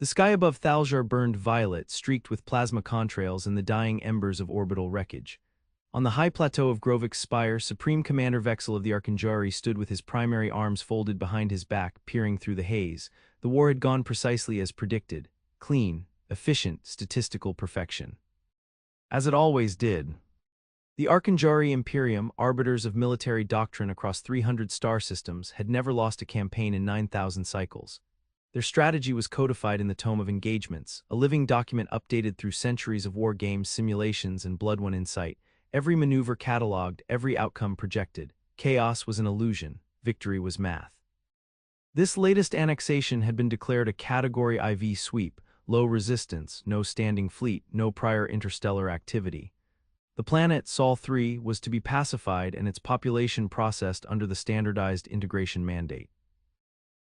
The sky above Thaljar burned violet, streaked with plasma contrails and the dying embers of orbital wreckage. On the high plateau of Grovik's spire, Supreme Commander Vexel of the Arkanjari stood with his primary arms folded behind his back, peering through the haze. The war had gone precisely as predicted. Clean, efficient, statistical perfection. As it always did. The Arkanjari Imperium, arbiters of military doctrine across 300 star systems, had never lost a campaign in 9,000 cycles. Their strategy was codified in the Tome of Engagements, a living document updated through centuries of war games, simulations, and blood-won insight. Every maneuver catalogued, every outcome projected. Chaos was an illusion, victory was math. This latest annexation had been declared a Category IV sweep, low resistance, no standing fleet, no prior interstellar activity. The planet, Sol 3, was to be pacified and its population processed under the standardized integration mandate.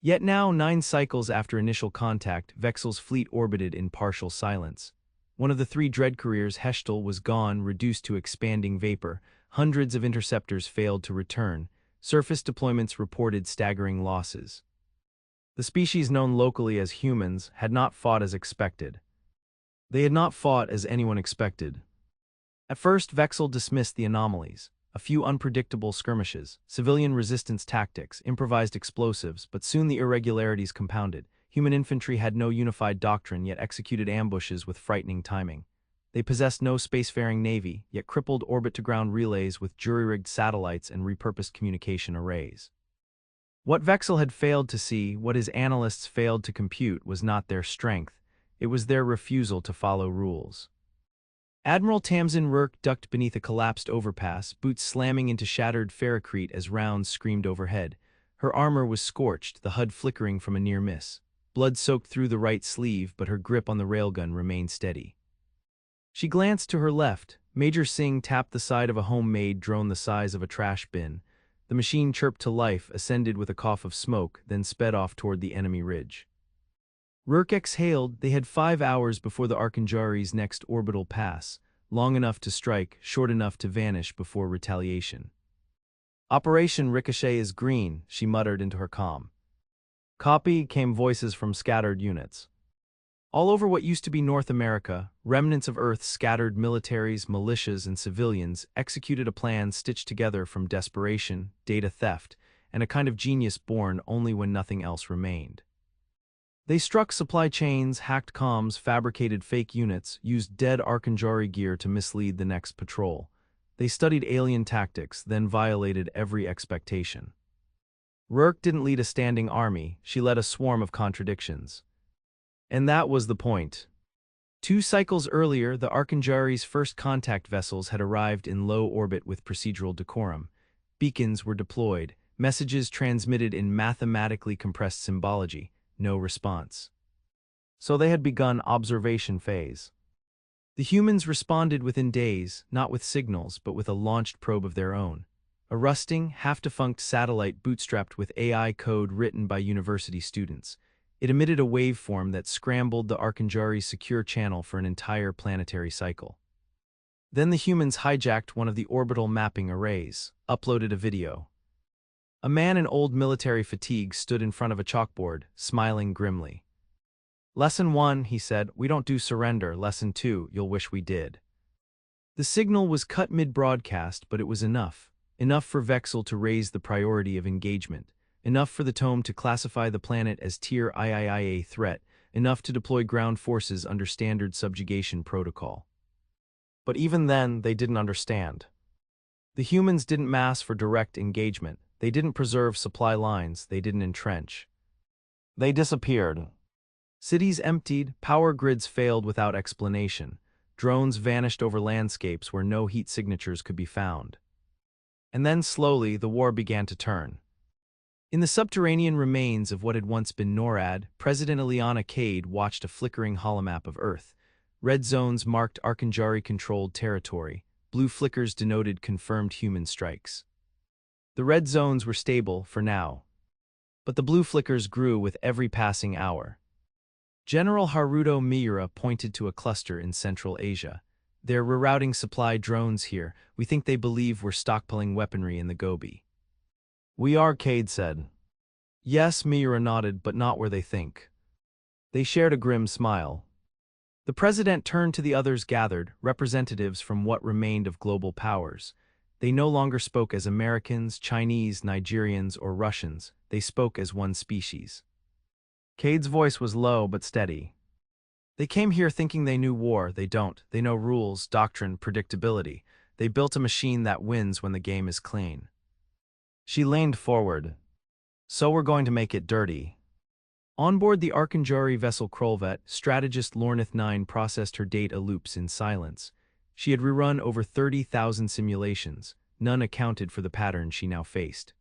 Yet now, 9 cycles after initial contact, Vexel's fleet orbited in partial silence. One of the 3 dread carriers, Heshtal, was gone, reduced to expanding vapor. Hundreds of interceptors failed to return. Surface deployments reported staggering losses. The species known locally as humans had not fought as expected. They had not fought as anyone expected. At first, Vexel dismissed the anomalies. A few unpredictable skirmishes, civilian resistance tactics, improvised explosives, but soon the irregularities compounded. Human infantry had no unified doctrine, yet executed ambushes with frightening timing. They possessed no spacefaring navy, yet crippled orbit-to-ground relays with jury-rigged satellites and repurposed communication arrays. What Vexel had failed to see, what his analysts failed to compute, was not their strength. It was their refusal to follow rules. Admiral Tamsin Rourke ducked beneath a collapsed overpass, boots slamming into shattered ferrocrete as rounds screamed overhead. Her armor was scorched, the HUD flickering from a near miss. Blood soaked through the right sleeve, but her grip on the railgun remained steady. She glanced to her left. Major Singh tapped the side of a homemade drone the size of a trash bin. The machine chirped to life, ascended with a cough of smoke, then sped off toward the enemy ridge. Rourke exhaled. They had 5 hours before the Arkanjari's next orbital pass, long enough to strike, short enough to vanish before retaliation. "Operation Ricochet is green," she muttered into her comm. "Copy," came voices from scattered units. All over what used to be North America, remnants of Earth, scattered militaries, militias, and civilians executed a plan stitched together from desperation, data theft, and a kind of genius born only when nothing else remained. They struck supply chains, hacked comms, fabricated fake units, used dead Arkanjari gear to mislead the next patrol. They studied alien tactics, then violated every expectation. Rourke didn't lead a standing army, she led a swarm of contradictions. And that was the point. 2 cycles earlier, the Arkanjari's first contact vessels had arrived in low orbit with procedural decorum. Beacons were deployed, messages transmitted in mathematically compressed symbology, no response. So they had begun observation phase. The humans responded within days, not with signals, but with a launched probe of their own. A rusting, half-defunct satellite bootstrapped with AI code written by university students. It emitted a waveform that scrambled the Arkanjari's secure channel for an entire planetary cycle. Then the humans hijacked one of the orbital mapping arrays, uploaded a video. A man in old military fatigue stood in front of a chalkboard, smiling grimly. "Lesson 1, he said, we don't do surrender. Lesson 2, you'll wish we did." The signal was cut mid-broadcast, but it was enough. Enough for Vexel to raise the priority of engagement. Enough for the Tome to classify the planet as Tier III threat. Enough to deploy ground forces under standard subjugation protocol. But even then, they didn't understand. The humans didn't mass for direct engagement. They didn't preserve supply lines. They didn't entrench. They disappeared. Cities emptied, power grids failed without explanation. Drones vanished over landscapes where no heat signatures could be found. And then slowly, the war began to turn. In the subterranean remains of what had once been NORAD, President Ileana Cade watched a flickering holomap of Earth. Red zones marked Arkanjari-controlled territory. Blue flickers denoted confirmed human strikes. The red zones were stable for now. But the blue flickers grew with every passing hour. General Haruto Miura pointed to a cluster in Central Asia. "They're rerouting supply drones here. We think they believe we're stockpiling weaponry in the Gobi." "We are," Cade said. "Yes," Miura nodded, "but not where they think. They shared a grim smile. The president turned to the others gathered, representatives from what remained of global powers. They no longer spoke as Americans, Chinese, Nigerians, or Russians. They spoke as one species. Cade's voice was low but steady. They came here thinking they knew war. They don't. They know rules, doctrine, predictability. They built a machine that wins when the game is clean. She leaned forward. So we're going to make it dirty. On board the Arkanjari vessel Krolvet, strategist Lornith 9 processed her data loops in silence. She had rerun over 30,000 simulations. None accounted for the pattern she now faced.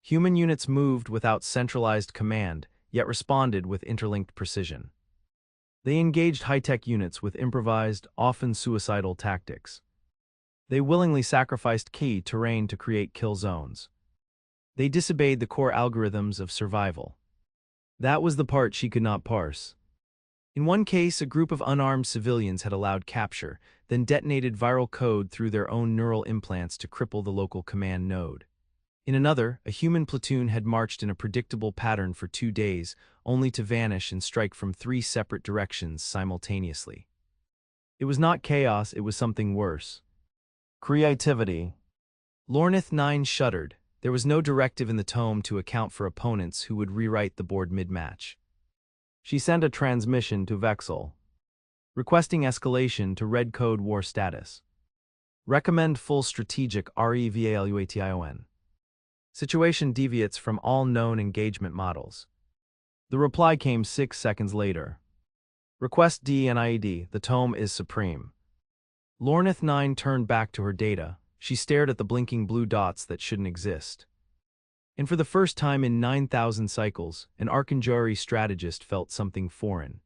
Human units moved without centralized command, yet responded with interlinked precision. They engaged high-tech units with improvised, often suicidal tactics. They willingly sacrificed key terrain to create kill zones. They disobeyed the core algorithms of survival. That was the part she could not parse. In one case, a group of unarmed civilians had allowed capture, then detonated viral code through their own neural implants to cripple the local command node. In another, a human platoon had marched in a predictable pattern for 2 days, only to vanish and strike from 3 separate directions simultaneously. It was not chaos, it was something worse. Creativity. Lornith 9 shuddered. There was no directive in the tome to account for opponents who would rewrite the board mid-match. She sent a transmission to Vexel, requesting escalation to Red Code War status. Recommend full strategic REVALUATION. Situation deviates from all known engagement models. The reply came 6 seconds later. Request DNIED, the tome is supreme. Lornith 9 turned back to her data. She stared at the blinking blue dots that shouldn't exist. And for the first time in 9,000 cycles, an Arkanjari strategist felt something foreign.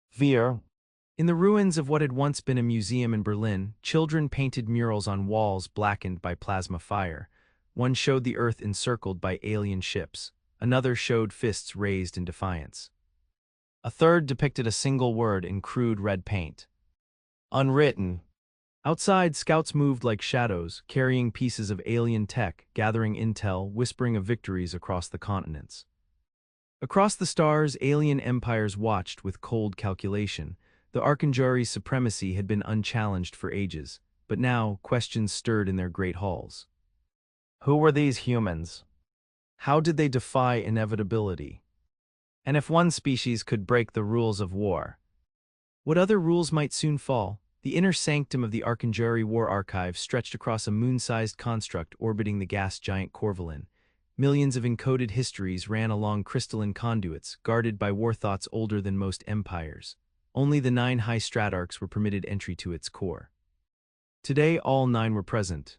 Fear. In the ruins of what had once been a museum in Berlin, children painted murals on walls blackened by plasma fire. One showed the Earth encircled by alien ships. Another showed fists raised in defiance. A third depicted a single word in crude red paint. Unwritten. Outside, scouts moved like shadows, carrying pieces of alien tech, gathering intel, whispering of victories across the continents. Across the stars, alien empires watched with cold calculation. The Arkanjari's supremacy had been unchallenged for ages, but now questions stirred in their great halls. Who were these humans? How did they defy inevitability? And if one species could break the rules of war, what other rules might soon fall? The inner sanctum of the Arkanjari War Archive stretched across a moon-sized construct orbiting the gas giant Corvalin. Millions of encoded histories ran along crystalline conduits, guarded by war thoughts older than most empires. Only the 9 high stratarchs were permitted entry to its core. Today, all 9 were present.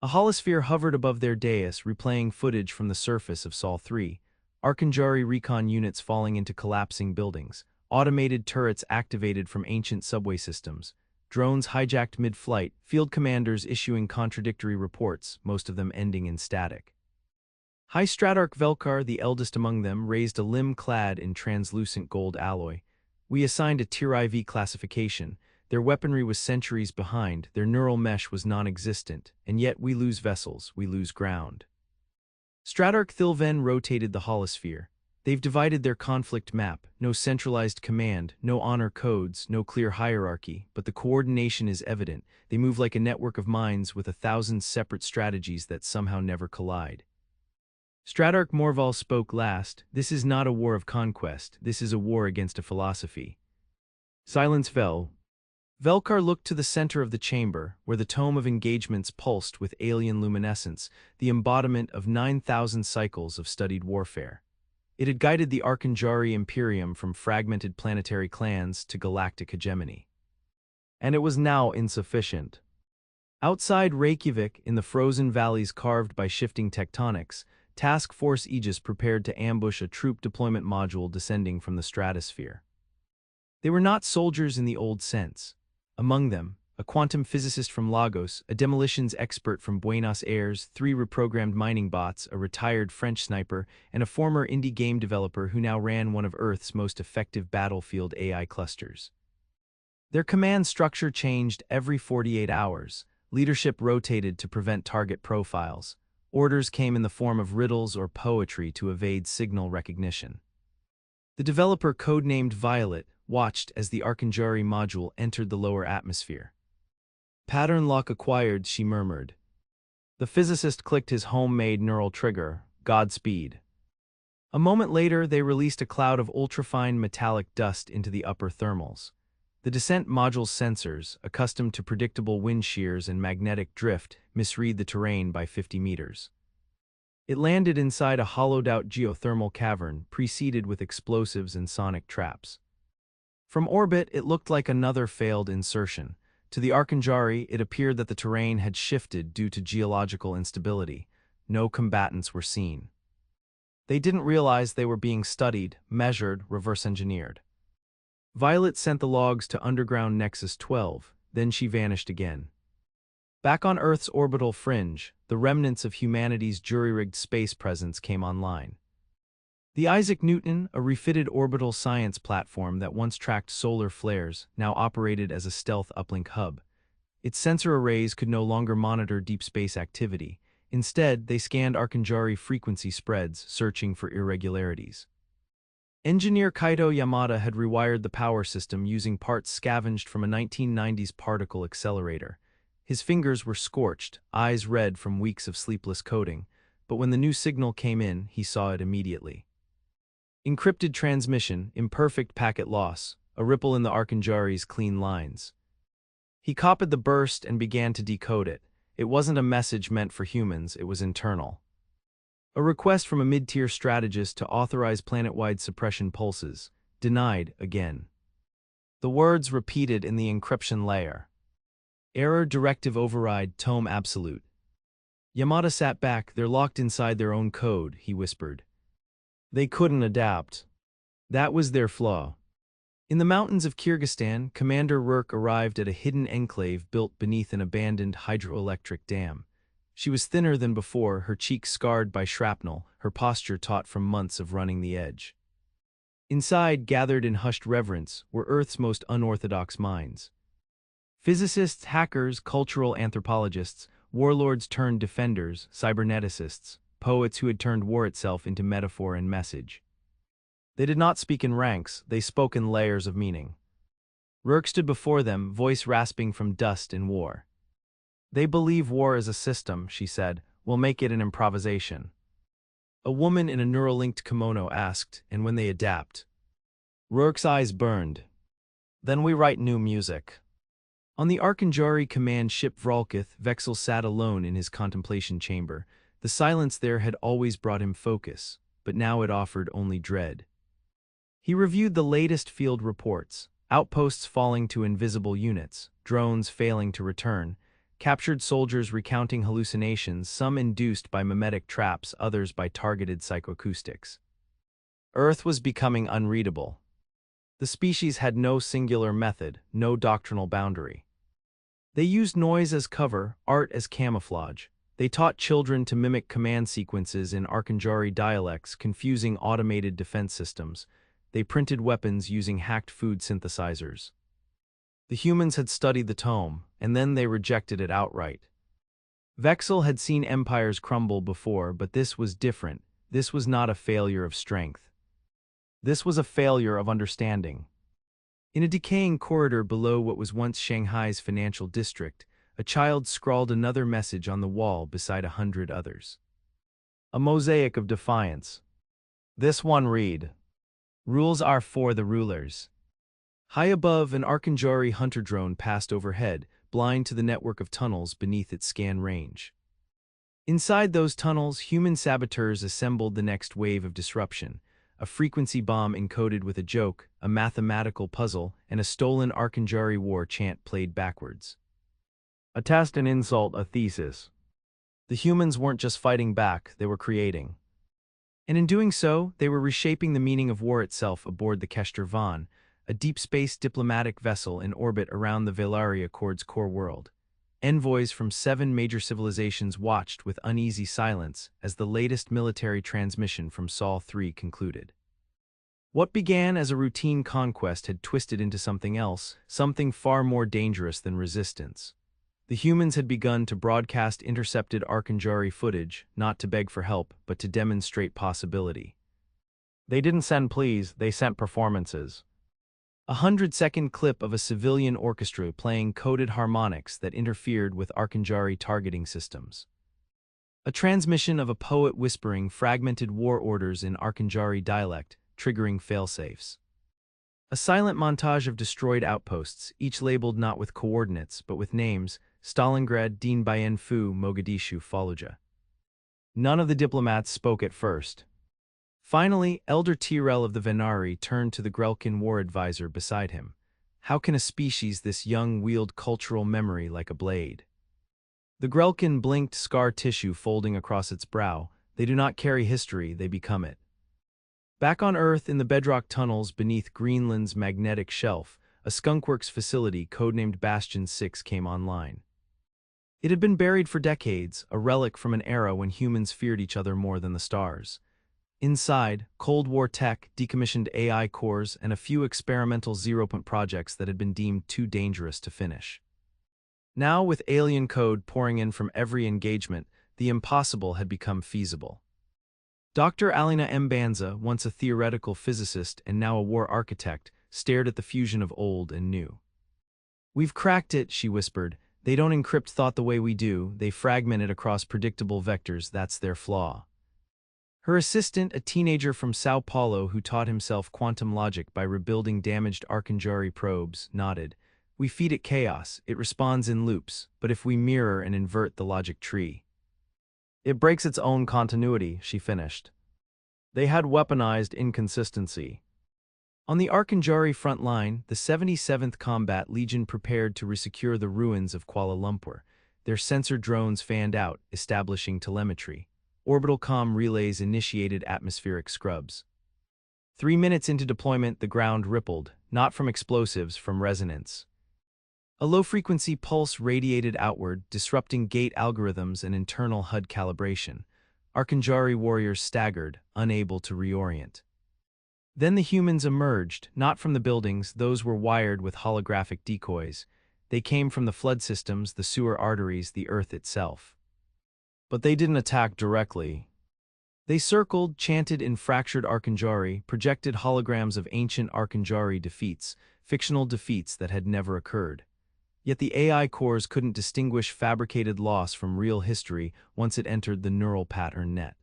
A holosphere hovered above their dais, replaying footage from the surface of Sol 3, Arkanjari recon units falling into collapsing buildings, automated turrets activated from ancient subway systems, drones hijacked mid-flight, field commanders issuing contradictory reports, most of them ending in static. High Stratarch Velkar, the eldest among them, raised a limb clad in translucent gold alloy. We assigned a Tier IV classification. Their weaponry was centuries behind, their neural mesh was non-existent, and yet we lose vessels, we lose ground. Stratarch Thilven rotated the holosphere. They've divided their conflict map, no centralized command, no honor codes, no clear hierarchy, but the coordination is evident. They move like a network of minds with 1,000 separate strategies that somehow never collide. Stratarch Morval spoke last. This is not a war of conquest, this is a war against a philosophy. Silence fell. Velkar looked to the center of the chamber, where the tome of engagements pulsed with alien luminescence, the embodiment of 9,000 cycles of studied warfare. It had guided the Arkanjari Imperium from fragmented planetary clans to galactic hegemony. And it was now insufficient. Outside Reykjavik, in the frozen valleys carved by shifting tectonics, Task Force Aegis prepared to ambush a troop deployment module descending from the stratosphere. They were not soldiers in the old sense. Among them, a quantum physicist from Lagos, a demolitions expert from Buenos Aires, 3 reprogrammed mining bots, a retired French sniper, and a former indie game developer who now ran one of Earth's most effective battlefield AI clusters. Their command structure changed every 48 hours. Leadership rotated to prevent target profiles. Orders came in the form of riddles or poetry to evade signal recognition. The developer, codenamed Violet, watched as the Arcangeli module entered the lower atmosphere. Pattern lock acquired, she murmured. The physicist clicked his homemade neural trigger, Godspeed. A moment later, they released a cloud of ultrafine metallic dust into the upper thermals. The descent module's sensors, accustomed to predictable wind shears and magnetic drift, misread the terrain by 50 meters. It landed inside a hollowed-out geothermal cavern, preceded with explosives and sonic traps. From orbit, it looked like another failed insertion. To the Arcangeli, it appeared that the terrain had shifted due to geological instability. No combatants were seen. They didn't realize they were being studied, measured, reverse-engineered. Violet sent the logs to underground Nexus 12, then she vanished again. Back on Earth's orbital fringe, the remnants of humanity's jury-rigged space presence came online. The Isaac Newton, a refitted orbital science platform that once tracked solar flares, now operated as a stealth uplink hub. Its sensor arrays could no longer monitor deep space activity. Instead, they scanned Arcangeli frequency spreads, searching for irregularities. Engineer Kaito Yamada had rewired the power system using parts scavenged from a 1990s particle accelerator. His fingers were scorched, eyes red from weeks of sleepless coding, but when the new signal came in, he saw it immediately. Encrypted transmission, imperfect packet loss, a ripple in the Arcangeli's clean lines. He copied the burst and began to decode it. It wasn't a message meant for humans, it was internal. A request from a mid-tier strategist to authorize planet-wide suppression pulses. Denied again. The words repeated in the encryption layer. Error directive override tome absolute. Yamada sat back. They're locked inside their own code, he whispered. They couldn't adapt. That was their flaw. In the mountains of Kyrgyzstan, Commander Rurk arrived at a hidden enclave built beneath an abandoned hydroelectric dam. She was thinner than before, her cheeks scarred by shrapnel, her posture taut from months of running the edge. Inside, gathered in hushed reverence, were Earth's most unorthodox minds. Physicists, hackers, cultural anthropologists, warlords turned defenders, cyberneticists, poets who had turned war itself into metaphor and message. They did not speak in ranks, they spoke in layers of meaning. Rurk stood before them, voice rasping from dust and war. They believe war is a system, she said. We'll make it an improvisation. A woman in a neural-linked kimono asked, and when they adapt? Rurk's eyes burned. Then we write new music. On the Arcangeli command ship Vralkith, Vexel sat alone in his contemplation chamber. The silence there had always brought him focus, but now it offered only dread. He reviewed the latest field reports, outposts falling to invisible units, drones failing to return, captured soldiers recounting hallucinations, some induced by mimetic traps, others by targeted psychoacoustics. Earth was becoming unreadable. The species had no singular method, no doctrinal boundary. They used noise as cover, art as camouflage. They taught children to mimic command sequences in Arcangeli dialects, confusing automated defense systems. They printed weapons using hacked food synthesizers. The humans had studied the tome, and then they rejected it outright. Vexel had seen empires crumble before, but this was different. This was not a failure of strength. This was a failure of understanding. In a decaying corridor below what was once Shanghai's financial district, a child scrawled another message on the wall beside 100 others. A mosaic of defiance. This one read, "Rules are for the rulers." High above, an Arcangeli hunter drone passed overhead, blind to the network of tunnels beneath its scan range. Inside those tunnels, human saboteurs assembled the next wave of disruption. A frequency bomb encoded with a joke, a mathematical puzzle, and a stolen Arcangeli war chant played backwards. A test, an insult, a thesis. The humans weren't just fighting back, they were creating. And in doing so, they were reshaping the meaning of war itself aboard the Kester Van, a deep space diplomatic vessel in orbit around the Velaria Accord's core world. Envoys from 7 major civilizations watched with uneasy silence as the latest military transmission from Sol 3 concluded. What began as a routine conquest had twisted into something else, something far more dangerous than resistance. The humans had begun to broadcast intercepted Arcangeli footage, not to beg for help, but to demonstrate possibility. They didn't send pleas, they sent performances. A 100-second clip of a civilian orchestra playing coded harmonics that interfered with Arkanjari targeting systems. A transmission of a poet whispering fragmented war orders in Arkanjari dialect, triggering failsafes. A silent montage of destroyed outposts, each labeled not with coordinates, but with names: Stalingrad, Dien Bien Phu, Mogadishu, Fallujah. None of the diplomats spoke at first. Finally, Elder Tyrell of the Venari turned to the Grelkin war advisor beside him. How can a species this young wield cultural memory like a blade? The Grelkin blinked, scar tissue folding across its brow. They do not carry history, they become it. Back on Earth, in the bedrock tunnels beneath Greenland's magnetic shelf, a skunkworks facility codenamed Bastion 6 came online. It had been buried for decades, a relic from an era when humans feared each other more than the stars. Inside, Cold War tech, decommissioned AI cores, and a few experimental zero-point projects that had been deemed too dangerous to finish. Now, with alien code pouring in from every engagement, the impossible had become feasible. Dr. Alina Mbanza, once a theoretical physicist and now a war architect, stared at the fusion of old and new. "We've cracked it," she whispered. "They don't encrypt thought the way we do, they fragment it across predictable vectors, that's their flaw." Her assistant, a teenager from Sao Paulo who taught himself quantum logic by rebuilding damaged Arkanjari probes, nodded. "We feed it chaos, it responds in loops, but if we mirror and invert the logic tree, it breaks its own continuity," she finished. They had weaponized inconsistency. On the Arkanjari front line, the 77th Combat Legion prepared to resecure the ruins of Kuala Lumpur. Their sensor drones fanned out, establishing telemetry. Orbital comm relays initiated atmospheric scrubs. 3 minutes into deployment, the ground rippled, not from explosives, from resonance. A low-frequency pulse radiated outward, disrupting gate algorithms and internal HUD calibration. Arkanjari warriors staggered, unable to reorient. Then the humans emerged, not from the buildings, those were wired with holographic decoys. They came from the flood systems, the sewer arteries, the earth itself. But they didn't attack directly. They circled, chanted in fractured Arkanjari, projected holograms of ancient Arkanjari defeats, fictional defeats that had never occurred. Yet the AI cores couldn't distinguish fabricated loss from real history once it entered the neural pattern net.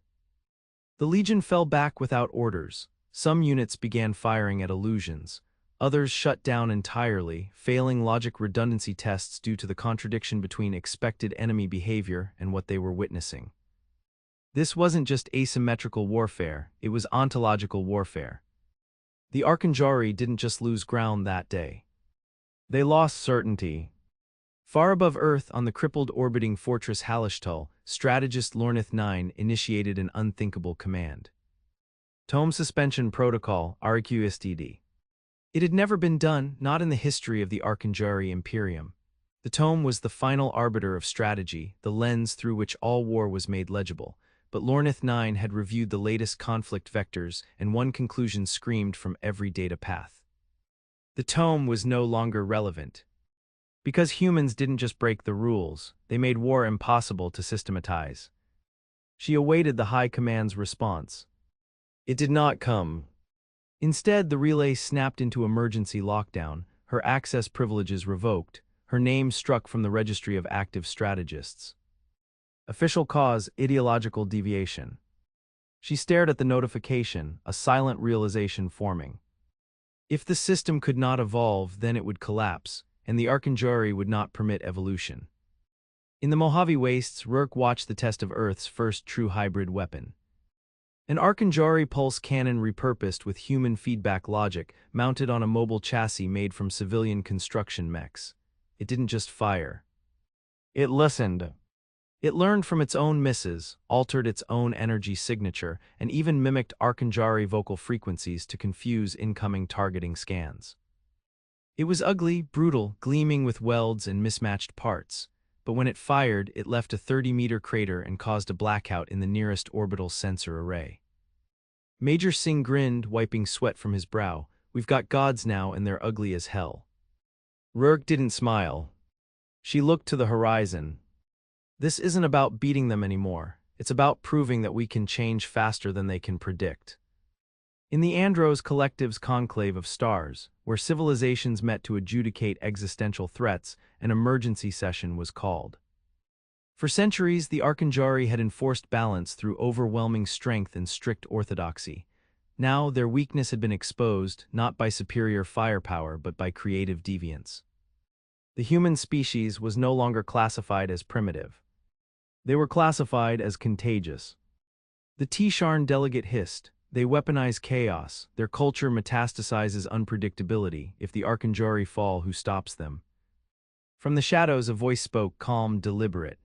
The Legion fell back without orders. Some units began firing at illusions. Others shut down entirely, failing logic redundancy tests due to the contradiction between expected enemy behavior and what they were witnessing. This wasn't just asymmetrical warfare, it was ontological warfare. The Arkanjari didn't just lose ground that day. They lost certainty. Far above Earth, on the crippled orbiting fortress Halishtul, strategist Lornith 9 initiated an unthinkable command. Tome Suspension Protocol, RQSTD. It had never been done, not in the history of the Arkanjari Imperium. The tome was the final arbiter of strategy, the lens through which all war was made legible. But Lornith 9 had reviewed the latest conflict vectors, and one conclusion screamed from every data path. The tome was no longer relevant. Because humans didn't just break the rules, they made war impossible to systematize. She awaited the High Command's response. It did not come. Instead, the relay snapped into emergency lockdown, her access privileges revoked, her name struck from the registry of active strategists. Official cause: ideological deviation. She stared at the notification, a silent realization forming. If the system could not evolve, then it would collapse, and the Arkanjari would not permit evolution. In the Mojave Wastes, Rourke watched the test of Earth's first true hybrid weapon. An Arkanjari pulse cannon repurposed with human feedback logic, mounted on a mobile chassis made from civilian construction mechs. It didn't just fire. It listened. It learned from its own misses, altered its own energy signature, and even mimicked Arkanjari vocal frequencies to confuse incoming targeting scans. It was ugly, brutal, gleaming with welds and mismatched parts. But when it fired, it left a 30-meter crater and caused a blackout in the nearest orbital sensor array. Major Singh grinned, wiping sweat from his brow. "We've got gods now, and they're ugly as hell." Rourke didn't smile. She looked to the horizon. "This isn't about beating them anymore. It's about proving that we can change faster than they can predict." In the Andros Collective's conclave of stars, where civilizations met to adjudicate existential threats, an emergency session was called. For centuries, the Arcangari had enforced balance through overwhelming strength and strict orthodoxy. Now, their weakness had been exposed, not by superior firepower but by creative deviance. The human species was no longer classified as primitive. They were classified as contagious. The Tisharn delegate hissed. They weaponize chaos. Their culture metastasizes unpredictability. If the Arcangari fall, who stops them? From the shadows a voice spoke, calm, deliberate.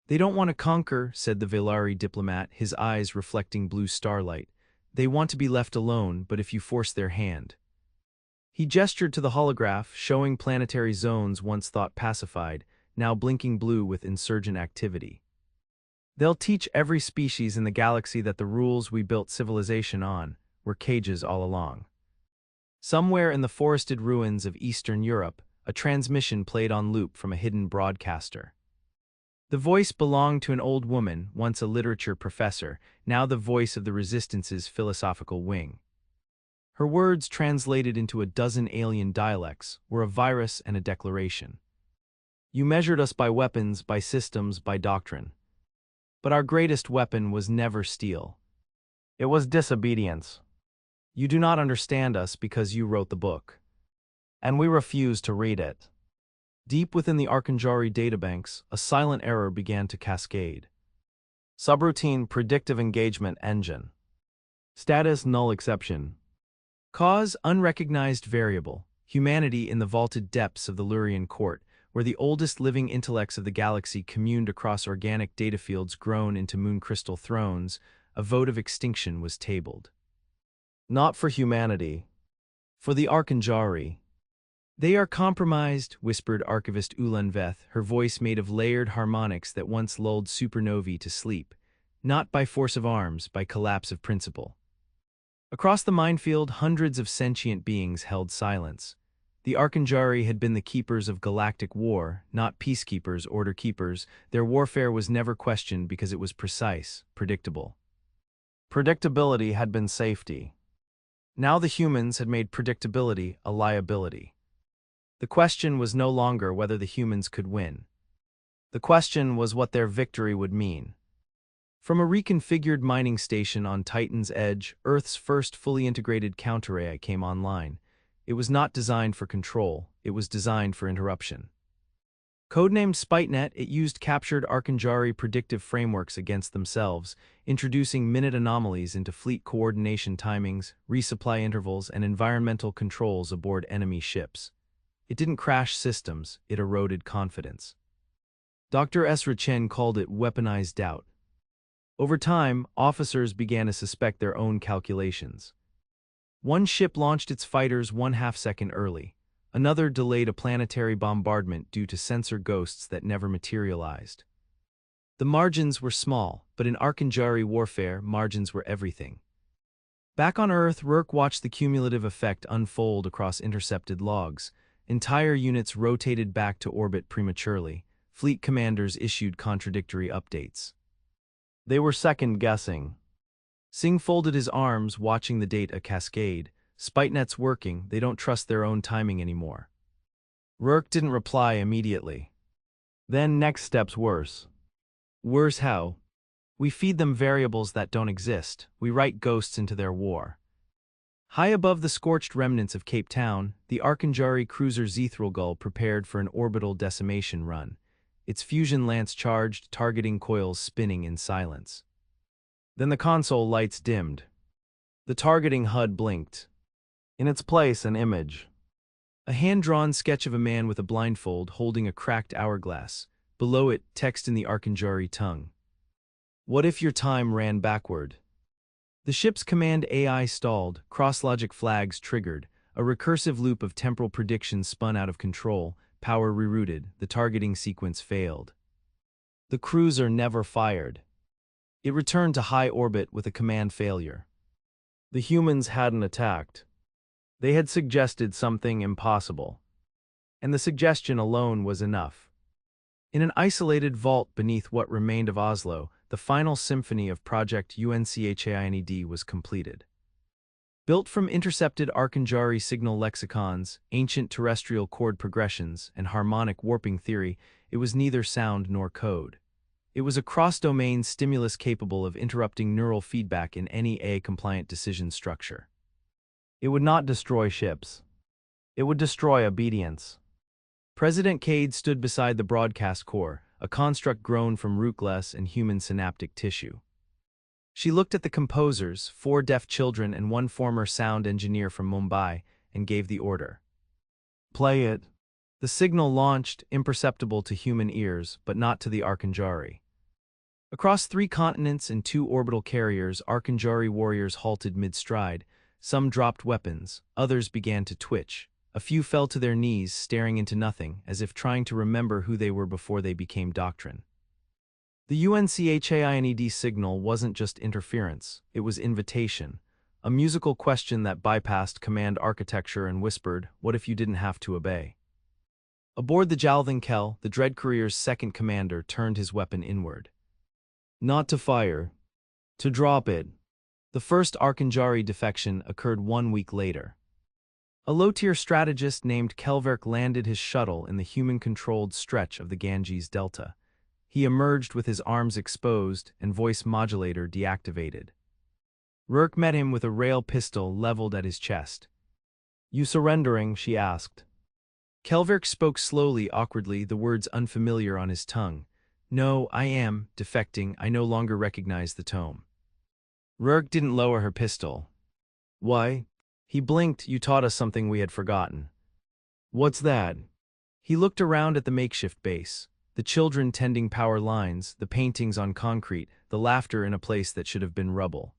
They don't want to conquer, said the Velari diplomat, his eyes reflecting blue starlight. They want to be left alone, but if you force their hand. He gestured to the holograph, showing planetary zones once thought pacified, now blinking blue with insurgent activity. They'll teach every species in the galaxy that the rules we built civilization on were cages all along. Somewhere in the forested ruins of Eastern Europe, a transmission played on loop from a hidden broadcaster. The voice belonged to an old woman, once a literature professor, now the voice of the Resistance's philosophical wing. Her words, translated into a dozen alien dialects, were a virus and a declaration. You measured us by weapons, by systems, by doctrine. But our greatest weapon was never steel. It was disobedience. You do not understand us because you wrote the book. And we refuse to read it. Deep within the Arcangari databanks, a silent error began to cascade. Subroutine predictive engagement engine. Status null exception. Cause unrecognized variable. Humanity in the vaulted depths of the Lurian court, where the oldest living intellects of the galaxy communed across organic data fields grown into moon crystal thrones, a vote of extinction was tabled. Not for humanity. For the Arcangari. They are compromised, whispered archivist Ulan Veth, her voice made of layered harmonics that once lulled supernovae to sleep, not by force of arms, by collapse of principle. Across the minefield, hundreds of sentient beings held silence. The Arcangari had been the keepers of galactic war, not peacekeepers, order keepers. Their warfare was never questioned because it was precise, predictable. Predictability had been safety. Now the humans had made predictability a liability. The question was no longer whether the humans could win. The question was what their victory would mean. From a reconfigured mining station on Titan's edge, Earth's first fully integrated counter-AI came online. It was not designed for control, it was designed for interruption. Codenamed SpiteNet, it used captured Arcangari predictive frameworks against themselves, introducing minute anomalies into fleet coordination timings, resupply intervals, and environmental controls aboard enemy ships. It didn't crash systems, it eroded confidence. Dr. Esra Chen called it weaponized doubt. Over time, officers began to suspect their own calculations. One ship launched its fighters 1/2 second early. Another delayed a planetary bombardment due to sensor ghosts that never materialized. The margins were small, but in Arcangari warfare, margins were everything. Back on Earth, Rourke watched the cumulative effect unfold across intercepted logs. Entire units rotated back to orbit prematurely. Fleet commanders issued contradictory updates. They were second-guessing. Singh folded his arms, watching the data cascade. SpiteNet's working, they don't trust their own timing anymore. Rourke didn't reply immediately. Then next step's worse. Worse how? We feed them variables that don't exist. We write ghosts into their war. High above the scorched remnants of Cape Town, the Arcangari cruiser Zethralgull prepared for an orbital decimation run. Its fusion lance charged, targeting coils spinning in silence. Then the console lights dimmed. The targeting HUD blinked. In its place, an image. A hand-drawn sketch of a man with a blindfold holding a cracked hourglass. Below it, text in the Arcangari tongue. What if your time ran backward? The ship's command AI stalled, cross-logic flags triggered, a recursive loop of temporal predictions spun out of control, power rerouted, the targeting sequence failed. The cruiser never fired. It returned to high orbit with a command failure. The humans hadn't attacked. They had suggested something impossible. And the suggestion alone was enough. In an isolated vault beneath what remained of Oslo, the final symphony of Project UNCHAINED was completed. Built from intercepted Arcangeli signal lexicons, ancient terrestrial chord progressions, and harmonic warping theory, it was neither sound nor code. It was a cross-domain stimulus capable of interrupting neural feedback in any AI-compliant decision structure. It would not destroy ships. It would destroy obedience. President Cade stood beside the broadcast core, a construct grown from rootless and human synaptic tissue. She looked at the composers, 4 deaf children and 1 former sound engineer from Mumbai, and gave the order. Play it. The signal launched, imperceptible to human ears, but not to the Arcangeli. Across 3 continents and 2 orbital carriers, Arcangeli warriors halted mid-stride. Some dropped weapons, others began to twitch. A few fell to their knees, staring into nothing, as if trying to remember who they were before they became doctrine. The UNCHAINED signal wasn't just interference, it was invitation, a musical question that bypassed command architecture and whispered, "What if you didn't have to obey?" Aboard the Jalvin Kell, the Dread Courier's second commander turned his weapon inward. Not to fire, to drop it. The first Arcangeli defection occurred 1 week later. A low-tier strategist named Kelverk landed his shuttle in the human-controlled stretch of the Ganges Delta. He emerged with his arms exposed and voice modulator deactivated. Rurk met him with a rail pistol leveled at his chest. "You surrendering?" she asked. Kelverk spoke slowly, awkwardly, the words unfamiliar on his tongue. "No, I am defecting. I no longer recognize the tome." Rurk didn't lower her pistol. "Why?" He blinked. "You taught us something we had forgotten." "What's that?" He looked around at the makeshift base. The children tending power lines, the paintings on concrete, the laughter in a place that should have been rubble.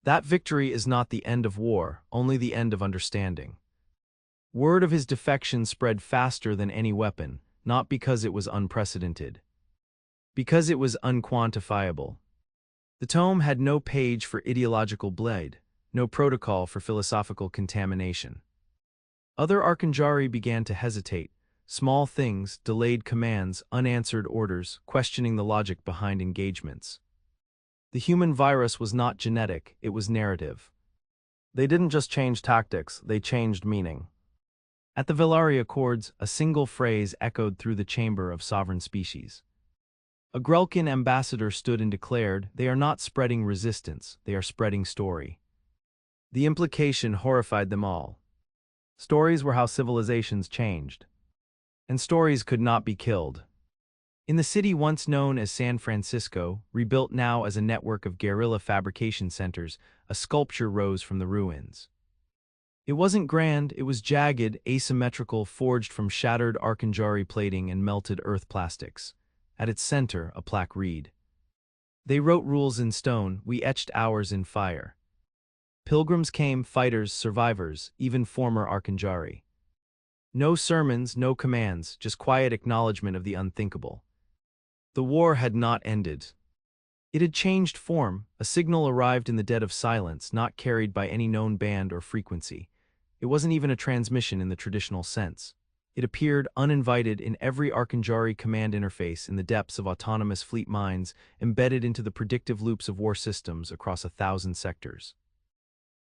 That victory is not the end of war, only the end of understanding. Word of his defection spread faster than any weapon, not because it was unprecedented. Because it was unquantifiable. The tome had no page for ideological blade, no protocol for philosophical contamination. Other Arcangeli began to hesitate. Small things, delayed commands, unanswered orders, questioning the logic behind engagements. The human virus was not genetic, it was narrative. They didn't just change tactics, they changed meaning. At the Villari Accords, a single phrase echoed through the chamber of sovereign species. A Grelkin ambassador stood and declared, "They are not spreading resistance, they are spreading story." The implication horrified them all. Stories were how civilizations changed. And stories could not be killed. In the city once known as San Francisco, rebuilt now as a network of guerrilla fabrication centers, a sculpture rose from the ruins. It wasn't grand, it was jagged, asymmetrical, forged from shattered Arcangeli plating and melted earth plastics. At its center, a plaque read, "They wrote rules in stone, we etched ours in fire." Pilgrims came, fighters, survivors, even former Arcangeli. No sermons, no commands, just quiet acknowledgement of the unthinkable. The war had not ended. It had changed form. A signal arrived in the dead of silence, not carried by any known band or frequency. It wasn't even a transmission in the traditional sense. It appeared uninvited in every Arcangeli command interface in the depths of autonomous fleet minds, embedded into the predictive loops of war systems across 1,000 sectors.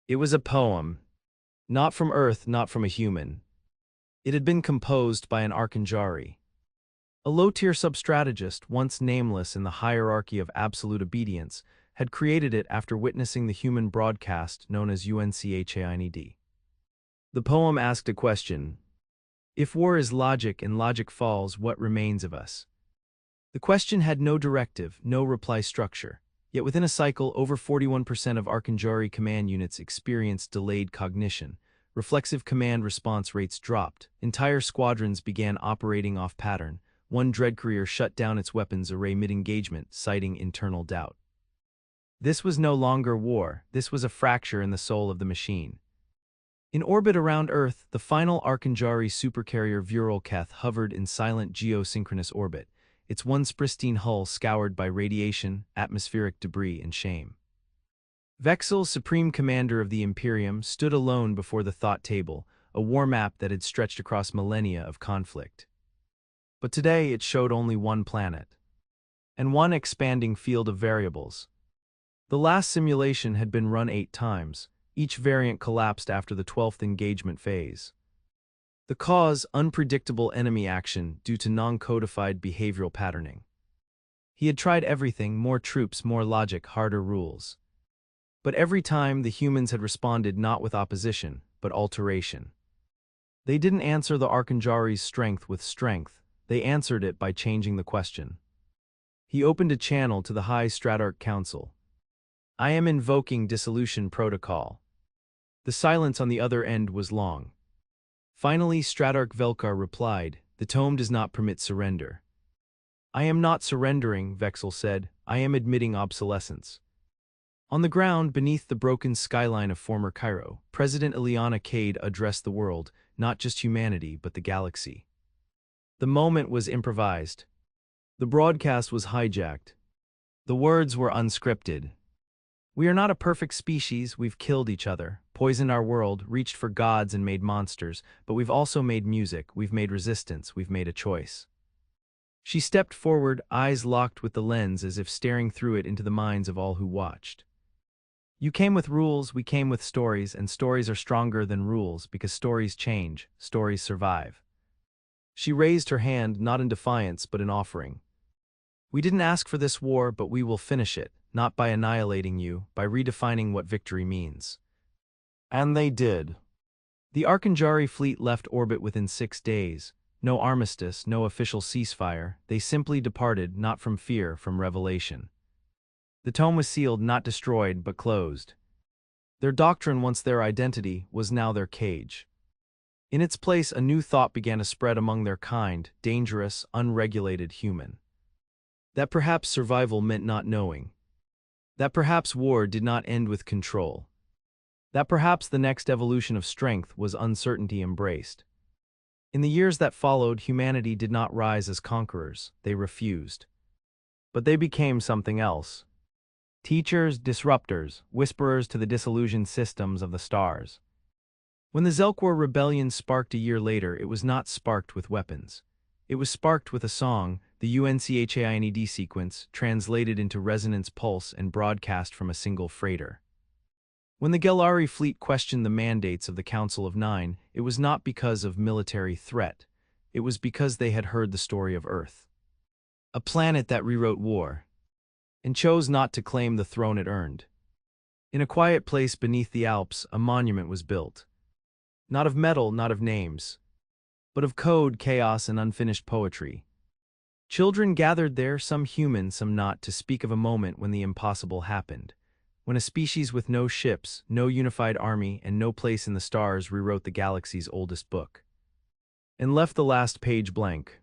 It was a poem. Not from Earth, not from a human. It had been composed by an Arcangeli. A low-tier substrategist, once nameless in the hierarchy of absolute obedience, had created it after witnessing the human broadcast known as UNCHAINED. The poem asked a question. If war is logic and logic falls, what remains of us? The question had no directive, no reply structure. Yet within a cycle, over 41% of Arcangeli command units experienced delayed cognition. Reflexive command response rates dropped. Entire squadrons began operating off pattern. One Dread Courier shut down its weapons array mid-engagement, citing internal doubt. This was no longer war, this was a fracture in the soul of the machine. In orbit around Earth, the final Arcangeli supercarrier Vuralketh hovered in silent geosynchronous orbit, its once pristine hull scoured by radiation, atmospheric debris, and shame. Vexel, supreme commander of the Imperium, stood alone before the thought table, a war map that had stretched across millennia of conflict. But today it showed only one planet. And one expanding field of variables. The last simulation had been run 8 times, Each variant collapsed after the 12th engagement phase. The cause, unpredictable enemy action due to non-codified behavioral patterning. He had tried everything, more troops, more logic, harder rules. But every time the humans had responded not with opposition, but alteration. They didn't answer the Archanjari's strength with strength, they answered it by changing the question. He opened a channel to the High Stratarch Council. I am invoking dissolution protocol. The silence on the other end was long. Finally, Stratarch Velkar replied, the tome does not permit surrender. I am not surrendering, Vexel said, I am admitting obsolescence. On the ground, beneath the broken skyline of former Cairo, President Ileana Cade addressed the world, not just humanity, but the galaxy. The moment was improvised. The broadcast was hijacked. The words were unscripted. We are not a perfect species, we've killed each other, poisoned our world, reached for gods and made monsters, but we've also made music, we've made resistance, we've made a choice. She stepped forward, eyes locked with the lens as if staring through it into the minds of all who watched. You came with rules, we came with stories, and stories are stronger than rules because stories change, stories survive. She raised her hand not in defiance but in offering. We didn't ask for this war, but we will finish it, not by annihilating you, by redefining what victory means. And they did. The Archanjari fleet left orbit within 6 days. No armistice, no official ceasefire, they simply departed not from fear, from revelation. The tome was sealed, not destroyed, but closed. Their doctrine, once their identity, was now their cage. In its place, a new thought began to spread among their kind, dangerous, unregulated human. That perhaps survival meant not knowing. That perhaps war did not end with control. That perhaps the next evolution of strength was uncertainty embraced. In the years that followed, humanity did not rise as conquerors, they refused. But they became something else. Teachers, disruptors, whisperers to the disillusioned systems of the stars. When the Zelkwar rebellion sparked a year later, it was not sparked with weapons. It was sparked with a song, the UNCHAINED sequence, translated into resonance pulse and broadcast from a single freighter. When the Gelari fleet questioned the mandates of the Council of Nine, it was not because of military threat. It was because they had heard the story of Earth. A planet that rewrote war, and chose not to claim the throne it earned. In a quiet place beneath the Alps, a monument was built. Not of metal, not of names, but of code, chaos, and unfinished poetry. Children gathered there, some human, some not, to speak of a moment when the impossible happened. When a species with no ships, no unified army, and no place in the stars rewrote the galaxy's oldest book. And left the last page blank.